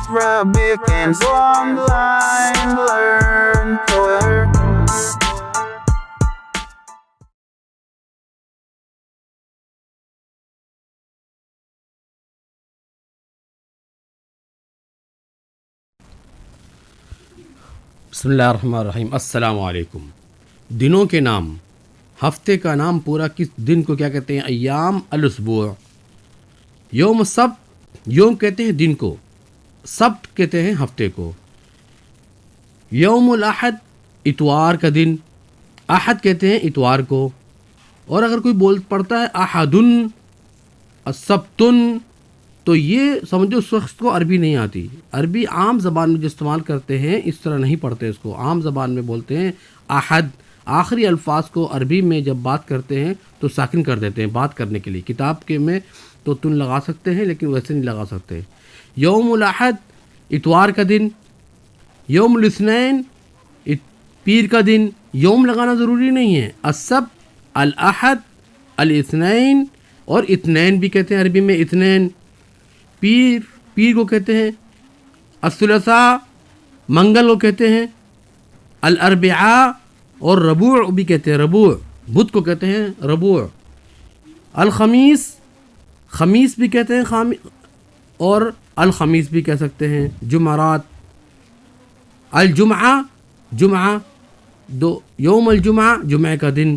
Arabic and online learn tour. بسم اللہ الرحمن الرحیم. السلام علیکم. دنوں کے نام. ہفتے کا نام پورا کس دن کو کیا کہتے ہیں؟ ایام الاسبوع. یوم سبت، یوم کہتے ہیں دن کو، سبت کہتے ہیں ہفتے کو. یوم الاحد، اتوار کا دن. احد کہتے ہیں اتوار کو. اور اگر کوئی پڑھتا ہے احدن السبتن، تو یہ سمجھو اس شخص کو عربی نہیں آتی. عربی عام زبان میں جو استعمال کرتے ہیں اس طرح نہیں پڑھتے اس کو. عام زبان میں بولتے ہیں احد. آخری الفاظ کو عربی میں جب بات کرتے ہیں تو ساکن کر دیتے ہیں بات کرنے کے لیے. کتاب کے میں تو تن لگا سکتے ہیں لیکن ویسے نہیں لگا سکتے. یوم الاحد اتوار کا دن. یوم الاثنین پیر کا دن. یوم لگانا ضروری نہیں ہے. السبت، الاحد، الاثنین، اور اثنین بھی کہتے ہیں عربی میں اثنین. پیر کو کہتے ہیں الثلاثاء، منگل کو کہتے ہیں الاربعاء، اور ربوع بھی کہتے ہیں ربوع. بدھ کو کہتے ہیں ربوع. الخمیس، خمیس بھی کہتے ہیں اور الخمیس بھی کہہ سکتے ہیں. جمعرات. الجمعہ، جمعہ، یوم الجمعہ، جمعہ کا دن.